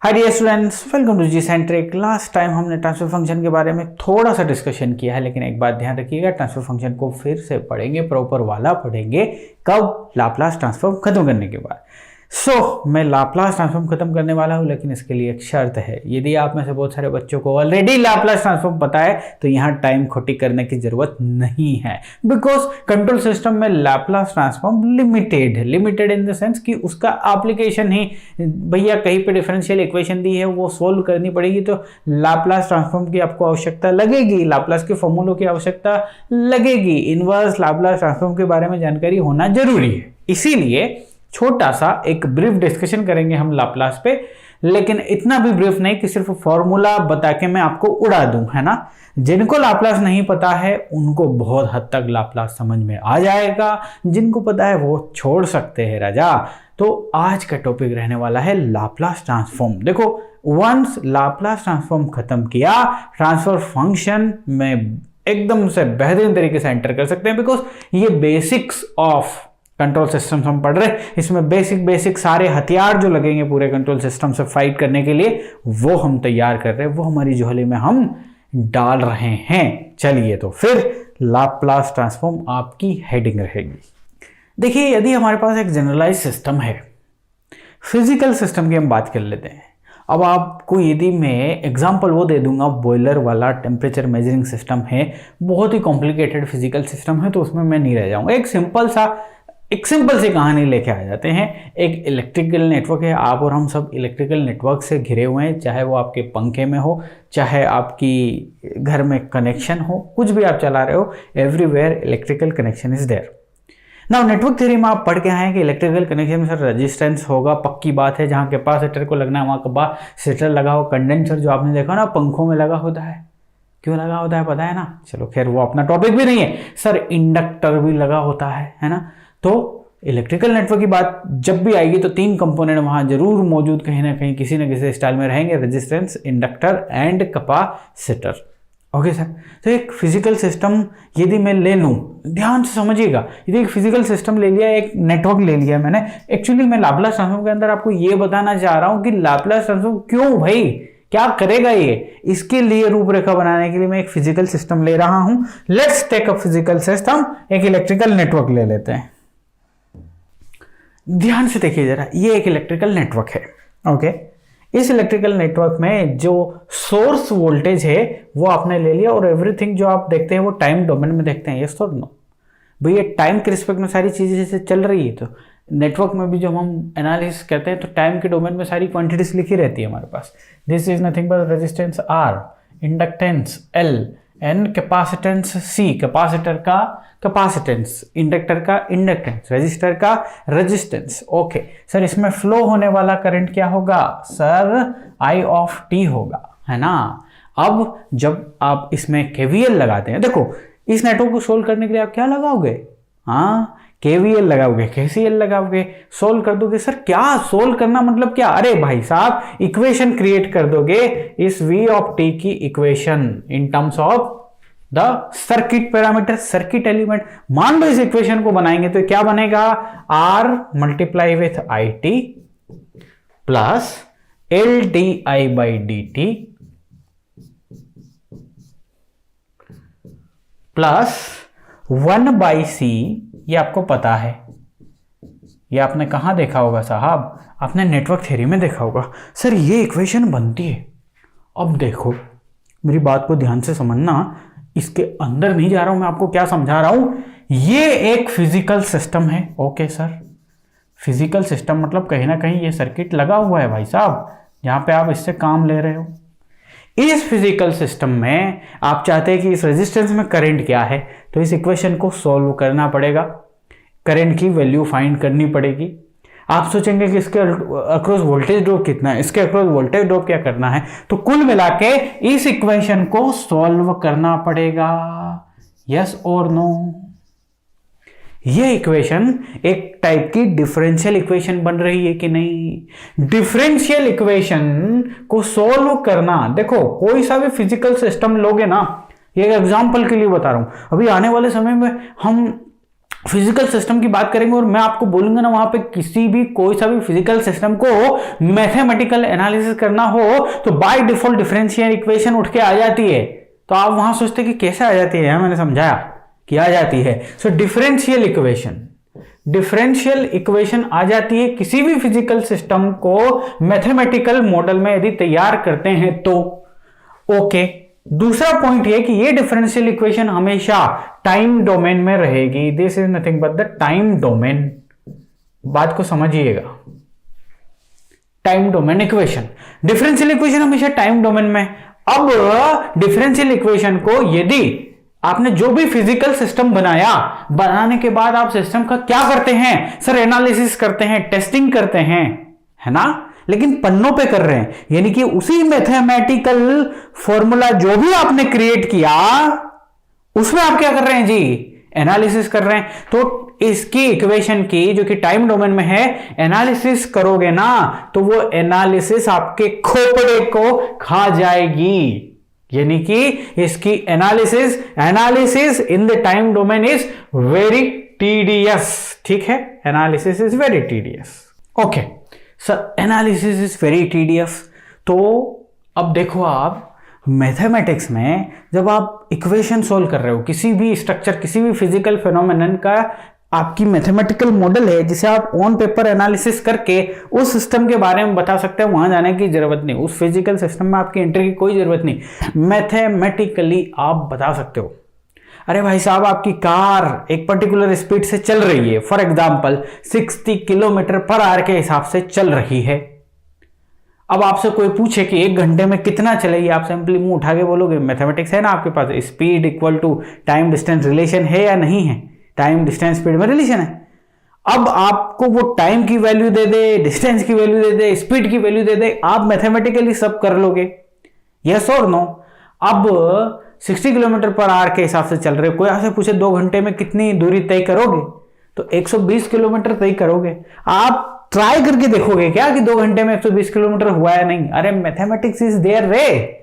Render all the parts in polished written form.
Hi dear students, welcome to G centric. Last time हमने transfer function के बारे में थोड़ा सा डिस्कशन किया है, लेकिन एक बात ध्यान रखिएगा, ट्रांसफर फंक्शन को फिर से पढ़ेंगे, प्रॉपर वाला पढ़ेंगे कब? लाप्लास ट्रांसफॉर्म खत्म करने के बाद। मैं लाप्लास ट्रांसफॉर्म खत्म करने वाला हूं, लेकिन इसके लिए एक शर्त है। यदि आप में से बहुत सारे बच्चों को ऑलरेडी लाप्लास ट्रांसफॉर्म पता है तो यहाँ टाइम खोटी करने की जरूरत नहीं है, बिकॉज कंट्रोल सिस्टम में लाप्लास ट्रांसफॉर्म लिमिटेड है। लिमिटेड इन द सेंस कि उसका एप्लीकेशन ही, भैया कहीं पे डिफरेंशियल इक्वेशन दी है वो सोल्व करनी पड़ेगी तो लाप्लास ट्रांसफॉर्म की आपको आवश्यकता लगेगी, लाप्लास के फॉर्मूलों की आवश्यकता लगेगी, इनवर्स लाप्लास ट्रांसफॉर्म के बारे में जानकारी होना जरूरी है। इसीलिए छोटा सा एक ब्रीफ डिस्कशन करेंगे हम लाप्लास पे, लेकिन इतना भी ब्रीफ नहीं कि सिर्फ फॉर्मूला बता के मैं आपको उड़ा दूं, है ना। जिनको लाप्लास नहीं पता है उनको बहुत हद तक लाप्लास समझ में आ जाएगा, जिनको पता है वो छोड़ सकते हैं राजा। तो आज का टॉपिक रहने वाला है लाप्लास ट्रांसफॉर्म। देखो, वंस लाप्लास ट्रांसफॉर्म खत्म किया, ट्रांसफर फंक्शन में एकदम से बेहतरीन तरीके से एंटर कर सकते हैं, बिकॉज ये बेसिक्स ऑफ कंट्रोल सिस्टम हम पढ़ रहे हैं। इसमें बेसिक सारे हथियार जो लगेंगे पूरे कंट्रोल सिस्टम से फाइट करने के लिए, वो हम तैयार कर रहे हैं, वो हमारी झोली में हम डाल रहे हैं। चलिए, तो फिर लाप्लास ट्रांसफॉर्म आपकी हेडिंग रहेगी। देखिए, यदि हमारे पास एक जनरलाइज सिस्टम है, फिजिकल सिस्टम की हम बात कर लेते हैं। अब आपको यदि मैं एग्जांपल वो दे दूंगा, बॉयलर वाला टेम्परेचर मेजरिंग सिस्टम है, बहुत ही कॉम्प्लिकेटेड फिजिकल सिस्टम है, तो उसमें मैं नहीं रह जाऊंगा। एक सिंपल सी कहानी लेके आ जाते हैं। एक इलेक्ट्रिकल नेटवर्क है, आप और हम सब इलेक्ट्रिकल नेटवर्क से घिरे हुए हैं, चाहे वो आपके पंखे में हो, चाहे आपकी घर में कनेक्शन हो, कुछ भी आप चला रहे हो, everywhere electrical connection is there. Now network theory में आप पढ़ के आए हैं कि इलेक्ट्रिकल कनेक्शन में सर रेजिस्टेंस होगा, पक्की बात है। जहाँ कैपेसिटर को लगना है वहाँ कैपेसिटर लगा हो। कंडेंसर जो आपने देखा ना पंखों में लगा होता है, क्यों लगा होता है पता है ना? चलो खैर, वो अपना टॉपिक भी नहीं है। सर इंडक्टर भी लगा होता है ना। तो इलेक्ट्रिकल नेटवर्क की बात जब भी आएगी तो तीन कंपोनेंट वहां जरूर मौजूद कहीं ना कहीं किसी न किसी स्टाइल में रहेंगे, resistance, inductor and capacitor. Okay sir, तो एक फिजिकल सिस्टम यदि मैं ले लूं, ध्यान से समझिएगा, यदि एक फिजिकल सिस्टम ले लिया, एक नेटवर्क ले लिया मैंने, एक्चुअली मैं लाप्लास ट्रांसफॉर्म के अंदर आपको ये बताना चाह रहा हूं कि लाप्लास ट्रांसफॉर्म क्यों भाई, क्या करेगा ये, इसके लिए रूपरेखा बनाने के लिए मैं एक फिजिकल सिस्टम ले रहा हूं। Let's take a physical system, एक इलेक्ट्रिकल नेटवर्क ले लेते हैं। ध्यान से देखिए जरा, ये एक इलेक्ट्रिकल नेटवर्क है। ओके, इस इलेक्ट्रिकल नेटवर्क में जो सोर्स वोल्टेज है वो आपने ले लिया, और एवरीथिंग जो आप देखते हैं वो टाइम डोमेन में देखते हैं। यस और नो? भैया टाइम के रिस्पेक्ट में सारी चीजें जैसे चल रही है, तो नेटवर्क में भी जब हम एनालिसिस करते हैं तो टाइम के डोमेन में सारी क्वांटिटीज लिखी रहती है हमारे पास। This is nothing but resistance R, inductance L and capacitance C. Capacitor का कैपेसिटेंस, इंडक्टर का इंडक्टेंस, रेजिस्टर का रेजिस्टेंस। ओके सर, इसमें फ्लो होने वाला करंट क्या होगा? सर आई ऑफ टी होगा, है ना। अब जब आप इसमें केवीएल लगाते हैं, देखो इस नेटवर्क को सोल्व करने के लिए आप क्या लगाओगे? हाँ, केवीएल लगाओगे, केसीएल लगाओगे, सोल्व कर दोगे। सर क्या सोल्व करना मतलब क्या? अरे भाई साहब, इक्वेशन क्रिएट कर दोगे, इस v ऑफ t की equation in terms of the circuit parameter, circuit element. मान लो इस इक्वेशन को बनाएंगे तो क्या बनेगा? r multiply with I T plus L D I by D T plus 1/c। ये आपको पता है, ये आपने कहां देखा होगा साहब? आपने नेटवर्क थ्योरी में देखा होगा। सर ये इक्वेशन बनती है। अब देखो, मेरी बात को ध्यान से समझना, इसके अंदर नहीं जा रहा हूं मैं, आपको क्या समझा रहा हूं। ये एक फिजिकल सिस्टम है। ओके सर, फिजिकल सिस्टम मतलब कहीं ना कहीं ये सर्किट लगा हुआ है भाई साहब, जहां पे आप इससे काम ले रहे हो। इस फिजिकल सिस्टम में आप चाहते हैं कि इस रेजिस्टेंस में करंट क्या है, तो इस इक्वेशन को सॉल्व करना पड़ेगा, करंट की वैल्यू फाइंड करनी पड़ेगी। आप सोचेंगे कि इसके अक्रॉस वोल्टेज ड्रॉप कितना है, इसके अक्रॉस वोल्टेज ड्रॉप क्या करना है, तो कुल मिला के इस इक्वेशन को सॉल्व करना पड़ेगा। यस और नो? ये इक्वेशन एक टाइप की डिफरेंशियल इक्वेशन बन रही है कि नहीं? डिफरेंशियल इक्वेशन को सॉल्व करना, देखो कोई सा भी फिजिकल सिस्टम लोगे ना, ये एग्जांपल के लिए बता रहा हूं, अभी आने वाले समय में हम फिजिकल सिस्टम की बात करेंगे और मैं आपको बोलूंगा ना, वहां पे किसी भी कोई सा भी फिजिकल सिस्टम को मैथमेटिकल एनालिसिस करना हो तो बाय डिफॉल्ट डिफरेंशियल इक्वेशन उठ के आ जाती है। तो आप वहां सोचते कि कैसे आ जाती है, मैंने समझाया कि आ जाती है। सो डिफरेंशियल इक्वेशन आ जाती है किसी भी फिजिकल सिस्टम को मैथमेटिकल मॉडल में यदि तैयार करते हैं तो। ओके, दूसरा पॉइंट ये कि ये डिफरेंशियल इक्वेशन हमेशा टाइम डोमेन में रहेगी। This is nothing but the time domain. बात को समझिएगा, time domain equation, differential equation हमेशा टाइम डोमेन में। अब डिफरेंशियल इक्वेशन को यदि आपने जो भी फिजिकल सिस्टम बनाने के बाद आप सिस्टम का क्या करते हैं सर, एनालिसिस करते हैं, टेस्टिंग करते हैं, है ना, लेकिन पन्नों पे कर रहे हैं, यानी कि उसी मैथमेटिकल फॉर्मूला जो भी आपने क्रिएट किया उसमें आप क्या कर रहे हैं जी, एनालिसिस कर रहे हैं। तो इसकी इक्वेशन की जो कि टाइम डोमेन में है, एनालिसिस करोगे ना तो वो एनालिसिस आपके खोपड़े को खा जाएगी, यानी कि इसकी analysis in the time domain is very tedious. ठीक है, analysis is very tedious. Okay sir, analysis is very tedious. तो अब देखो, आप मैथमेटिक्स में जब आप इक्वेशन सोल्व कर रहे हो, किसी भी स्ट्रक्चर, किसी भी फिजिकल फिनोमेनन का आपकी मैथमेटिकल मॉडल है जिसे आप ऑन पेपर एनालिसिस करके उस सिस्टम के बारे में बता सकते हैं, वहां जाने की जरूरत नहीं, उस फिजिकल सिस्टम में आपकी एंट्री की कोई जरूरत नहीं, मैथमेटिकली आप बता सकते हो। अरे भाई साहब, आपकी कार एक पर्टिकुलर स्पीड से चल रही है, for example 60 kilometre per hour के हिसाब से चल रही है। अब आपसे कोई पूछे कि 1 घंटे में कितना चलेगी, आप सिंपली मुंह उठा के बोलोगे, मैथमेटिक्स है ना आपके पास, speed equal to time distance relation है या नहीं है, टाइम डिस्टेंस स्पीड में रिलेशन है। अब आपको वो टाइम की वैल्यू दे दे, डिस्टेंस की वैल्यू दे दे, स्पीड की वैल्यू दे दे, आप मैथमेटिकली सब कर लोगे, यस और नो। अब 60 किलोमीटर पर आवर के हिसाब से चल रहे हो, कोई आपसे पूछे 2 घंटे में कितनी दूरी तय करोगे, तो 120 किलोमीटर तय करोगे। आप ट्राई करके देखोगे क्या कि 2 घंटे में 120 किलोमीटर हुआ है नहीं? अरे मैथमेटिक्स इज देयर रे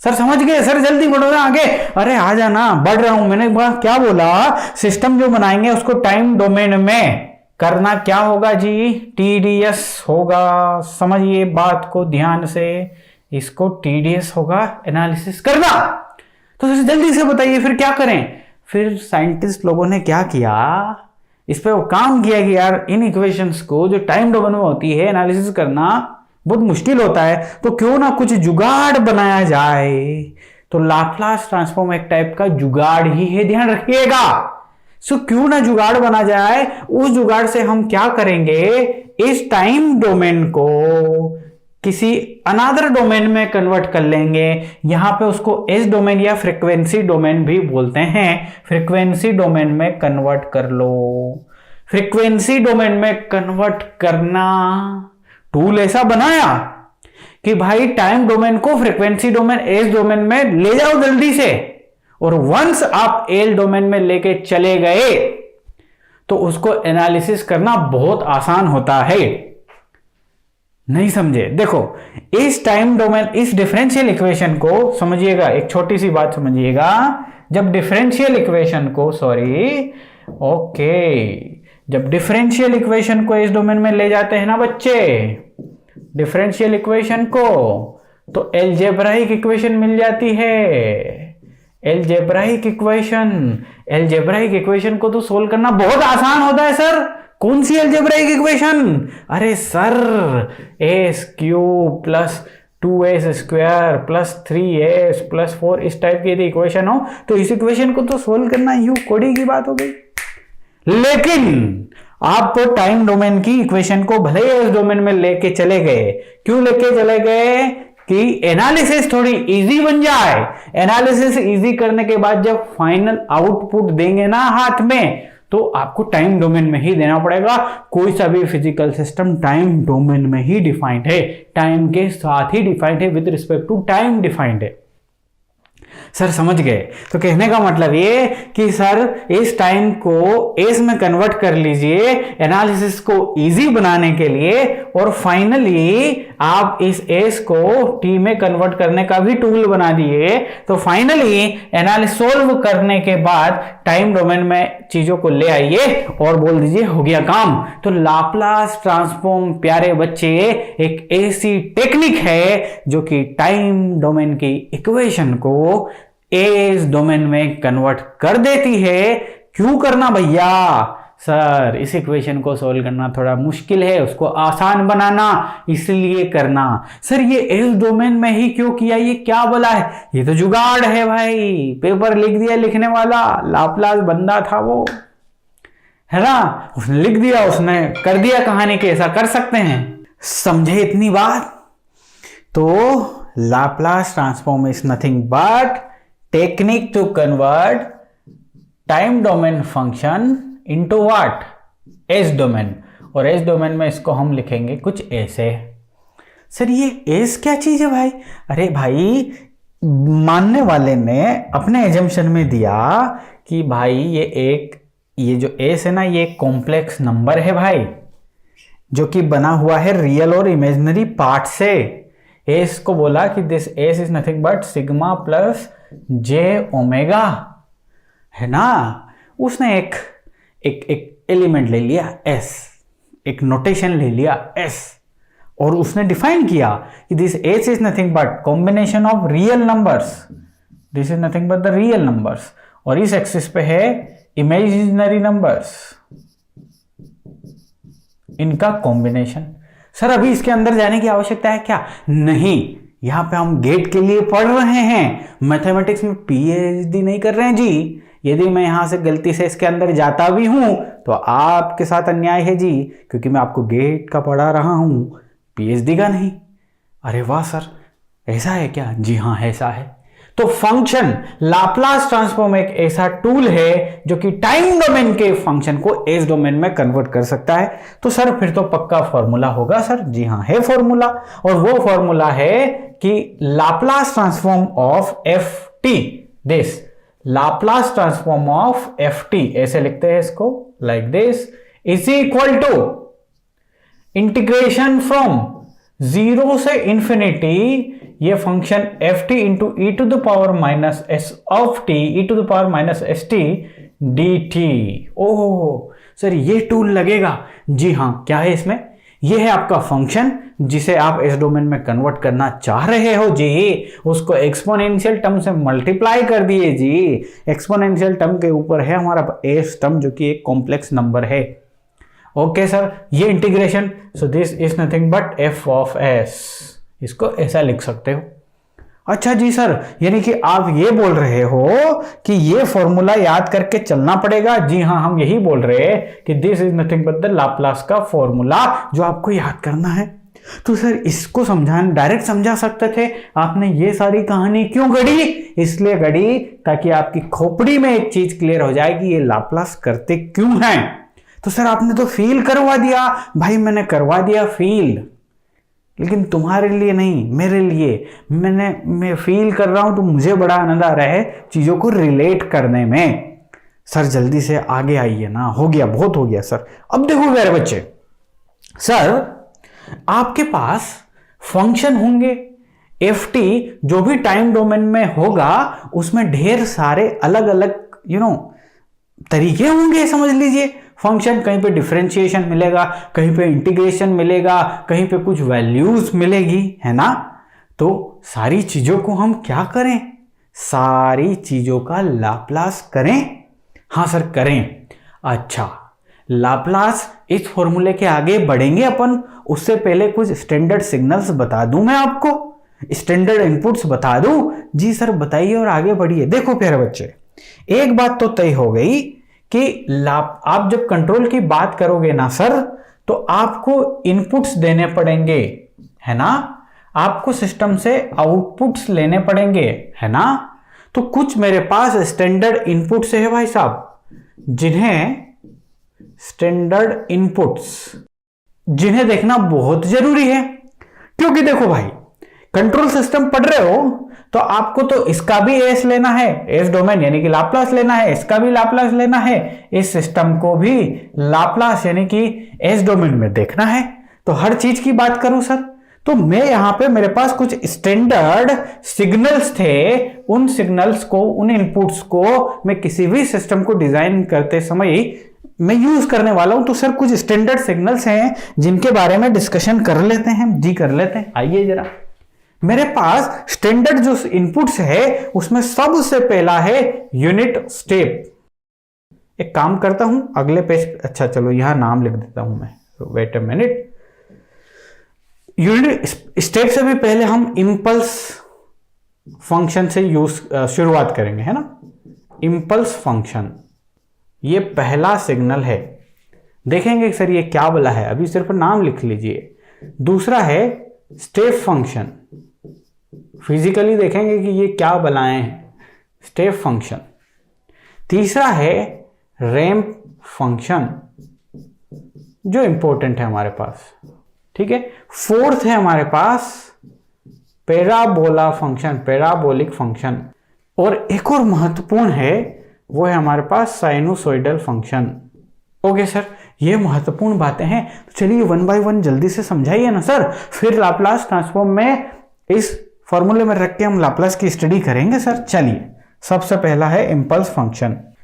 सर, समझ गए सर, जल्दी बढ़ो ना आगे। अरे आ जाना, बढ़ रहा हूं। मैंने क्या बोला, सिस्टम जो बनाएंगे उसको टाइम डोमेन में करना क्या होगा जी, टीडीएस होगा। समझिए बात को ध्यान से, इसको टीडीएस होगा एनालिसिस करना। तो सर जल्दी से बताइए फिर क्या करें। फिर साइंटिस्ट लोगों ने क्या किया, इस पे वो काम किया कि यार इन इक्वेशंस को जो टाइम डोमेन में होती है एनालिसिस करना बहुत मुश्किल होता है, तो क्यों ना कुछ जुगाड़ बनाया जाए। तो लाप्लास ट्रांसफॉर्म एक टाइप का जुगाड़ ही है, ध्यान रखिएगा। सो क्यों ना जुगाड़ बना जाए। उस जुगाड़ से हम क्या करेंगे, इस टाइम डोमेन को किसी अनदर डोमेन में कन्वर्ट कर लेंगे। यहां पे उसको एस डोमेन या फ्रीक्वेंसी डोमेन भी बोलते हैं। फ्रीक्वेंसी डोमेन में कन्वर्ट कर लो। फ्रीक्वेंसी डोमेन में कन्वर्ट करना टूल ऐसा बनाया कि भाई टाइम डोमेन को फ्रीक्वेंसी डोमेन, एस डोमेन में ले जाओ जल्दी से, और वंस आप एल डोमेन में लेके चले गए तो उसको एनालिसिस करना बहुत आसान होता है। नहीं समझे? देखो इस टाइम डोमेन, इस डिफरेंशियल इक्वेशन को समझिएगा, एक छोटी सी बात समझिएगा। जब डिफरेंशियल इक्वेशन को जब डिफरेंशियल इक्वेशन को इस डोमेन में ले जाते हैं ना बच्चे, डिफरेंशियल इक्वेशन को, तो अलजेब्राइक इक्वेशन मिल जाती है। अलजेब्राइक इक्वेशन को तो सोल्व करना बहुत आसान होता है सर। कौन सी अलजेब्राइक इक्वेशन? अरे sir, S cube plus 2s square plus 3s plus 4, इस टाइप की यदि इक्वेशन हो तो इस इक्वेशन को तो सोल्व करना यूं कोड़ी की बात हो गई। लेकिन आप टाइम डोमेन की इक्वेशन को भले ही इस डोमेन में लेके चले गए, क्यों लेके चले गए कि एनालिसिस थोड़ी इजी बन जाए। एनालिसिस इजी करने के बाद जब फाइनल आउटपुट देंगे ना हाथ में, तो आपको टाइम डोमेन में ही देना पड़ेगा। कोई सा भी फिजिकल सिस्टम टाइम डोमेन में ही डिफाइंड है, टाइम के साथ ही डिफाइंड है, with respect to time defined है। सर समझ गए? तो कहने का मतलब ये कि सर इस टाइम को एस में कन्वर्ट कर लीजिए एनालिसिस को इजी बनाने के लिए, और फाइनली आप इस एस को टी में कन्वर्ट करने का भी टूल बना दिए। तो फाइनली एनालिसिस सोल्व करने के बाद टाइम डोमेन में चीजों को ले आइए और बोल दीजिए हो गया काम। तो लाप्लास ट्रांसफॉर्म प्यारे बच्चे एक ऐसी टेक्निक है जो कि टाइम डोमेन की इक्वेशन को एज डोमेन में कन्वर्ट कर देती है। क्यों करना भैया? सर इस इक्वेशन को सोल्व करना थोड़ा मुश्किल है, उसको आसान बनाना इसलिए करना। सर ये एज डोमेन में ही क्यों किया, ये क्या बोला है? ये तो जुगाड़ है भाई, पेपर लिख दिया लिखने वाला, लाप्लास बंदा था वो, है ना, उसने लिख दिया, उसने कर दिया कहानी के ऐसा कर सकते हैं। समझे इतनी बात? तो Laplace transform is nothing but technique to convert time domain function into what? S domain. और एज डोमेन में इसको हम लिखेंगे कुछ ऐसे। सर ये एज क्या चीज है भाई? अरे भाई मानने वाले ने अपने एजम्पशन में दिया कि भाई ये जो एस है ना, ये एक कॉम्प्लेक्स नंबर है भाई, जो कि बना हुआ है रियल और इमेजिनरी पार्ट से। एस को बोला कि this S is nothing but sigma plus J omega, है ना। उसने एक एलिमेंट ले लिया एस, एक नोटेशन ले लिया एस, और उसने डिफाइन किया कि this S is nothing but combination of real numbers, this is nothing but the real numbers, और इस एक्सिस पे है इमेजिनरी नंबर्स, इनका कॉम्बिनेशन। सर अभी इसके अंदर जाने की आवश्यकता है क्या? नहीं, यहां पे हम गेट के लिए पढ़ रहे हैं, मैथमेटिक्स में पीएचडी नहीं कर रहे हैं जी। यदि मैं यहां से गलती से इसके अंदर जाता भी हूं तो आपके साथ अन्याय है जी, क्योंकि मैं आपको गेट का पढ़ा रहा हूं, पीएचडी का नहीं। अरे वाह सर, ऐसा है क्या? जी हाँ ऐसा है। तो फंक्शन लाप्लास ट्रांसफॉर्म एक ऐसा टूल है जो कि टाइम डोमेन के फंक्शन को एज डोमेन में कन्वर्ट कर सकता है। तो सर फिर तो पक्का फॉर्मूला होगा सर? जी हाँ है फॉर्मूला, और वो फॉर्मूला है कि Laplace transform of F T, this Laplace transform of F T, ऐसे लिखते हैं इसको like this, is equal to integration from 0 से इंफिनिटी ये function F T into E to the power minus S of T E to the power minus S T D T. Oh sir ये tool लगेगा? जी हाँ। क्या है इसमें? ये है आपका फंक्शन जिसे आप एस डोमेन में कन्वर्ट करना चाह रहे हो जी, उसको एक्सपोनेंशियल टर्म से मल्टीप्लाई कर दिए जी। एक्सपोनेंशियल टर्म के ऊपर है हमारा एस टर्म जो कि एक कॉम्प्लेक्स नंबर है। ओके सर, ये integration, so this is nothing but F of S, इसको ऐसा लिख सकते हो। अच्छा जी सर, यानी कि आप ये बोल रहे हो कि ये फॉर्मूला याद करके चलना पड़ेगा? जी हाँ, हम यही बोल रहे हैं कि this is nothing but the Laplace का फॉर्मूला जो आपको याद करना है। तो सर इसको समझाना, डायरेक्ट समझा सकते थे, आपने ये सारी कहानी क्यों गढ़ी? इसलिए गढ़ी ताकि आपकी खोपड़ी में एक चीज क्लियर हो जाए कि ये लाप्लास करते क्यों हैं। तो सर आपने तो फील करवा दिया भाई, मैंने करवा दिया फील, लेकिन तुम्हारे लिए नहीं, मेरे लिए। मैं फील कर रहा हूं तो मुझे बड़ा आनंद आ रहा है चीजों को रिलेट करने में। सर जल्दी से आगे आइए ना, हो गया, बहुत हो गया सर। अब देखो मेरे बच्चे, सर आपके पास फंक्शन होंगे एफ टी, जो भी टाइम डोमेन में होगा उसमें ढेर सारे अलग अलग तरीके होंगे। समझ लीजिए फंक्शन, कहीं पे डिफरेंशिएशन मिलेगा, कहीं पे इंटीग्रेशन मिलेगा, कहीं पे कुछ वैल्यूज मिलेगी, है ना। तो सारी चीजों को हम क्या करें? सारी चीजों का लाप्लास करें। हाँ सर करें। अच्छा, लाप्लास इस फॉर्मूले के आगे बढ़ेंगे अपन, उससे पहले कुछ स्टैंडर्ड सिग्नल्स बता दूं मैं आपको, स्टैंडर्ड इनपुट्स बता दूं। जी सर बताइए और आगे बढ़िए। देखो प्यारे बच्चे, एक बात तो तय हो गई कि आप जब कंट्रोल की बात करोगे ना सर, तो आपको इनपुट्स देने पड़ेंगे, है ना, आपको सिस्टम से आउटपुट्स लेने पड़ेंगे, है ना। तो कुछ मेरे पास स्टैंडर्ड इनपुट्स है भाई साहब, जिन्हें स्टैंडर्ड इनपुट्स, जिन्हें देखना बहुत जरूरी है। क्योंकि देखो भाई, कंट्रोल सिस्टम पढ़ रहे हो तो आपको तो इसका भी एस लेना है, एस डोमेन यानी कि लाप्लास लेना है, इसका भी लाप्लास लेना है, इस सिस्टम को भी लाप्लास यानी कि एस डोमेन में देखना है। तो हर चीज की बात करूं सर, तो मैं यहां पे मेरे पास कुछ स्टैंडर्ड सिग्नल्स थे, उन सिग्नल्स को, उन इनपुट्स को मैं किसी भी सिस्टम को डिजाइन करते समय मैं यूज करने वाला हूं। तो सर कुछ स्टैंडर्ड सिग्नल्स हैं जिनके बारे में डिस्कशन कर लेते हैं जी, कर लेते हैं। आइए जरा, मेरे पास स्टैंडर्ड जो इनपुट्स है उसमें सबसे पहला है यूनिट स्टेप। एक काम करता हूं, अगले पेज, अच्छा चलो यहां नाम लिख देता हूं मैं, wait a minute. Unit step से भी पहले हम इंपल्स फंक्शन से शुरुआत करेंगे, है ना। इंपल्स फंक्शन ये पहला सिग्नल है। देखेंगे सर ये क्या बोला है, अभी सिर्फ नाम लिख लीजिए। दूसरा है स्टेप फंक्शन, फिजिकली देखेंगे कि ये क्या बनाए हैं, स्टेप फंक्शन। तीसरा है रैंप फंक्शन जो इंपॉर्टेंट है हमारे पास, ठीक है। फोर्थ है हमारे पास पैराबोला फंक्शन, पैराबोलिक फंक्शन। और एक और महत्वपूर्ण है, वो है हमारे पास साइनोसॉइडल फंक्शन। ओके सर, ये महत्वपूर्ण बातें हैं, तो चलिए वन बाय वन जल्दी से समझाइए ना सर। फिर लाप्लास ट्रांसफॉर्म में इस फॉर्मूले में रख के हम लाप्लास की स्टडी करेंगे सर। चलिए, सबसे पहला है इंपल्स फंक्शन।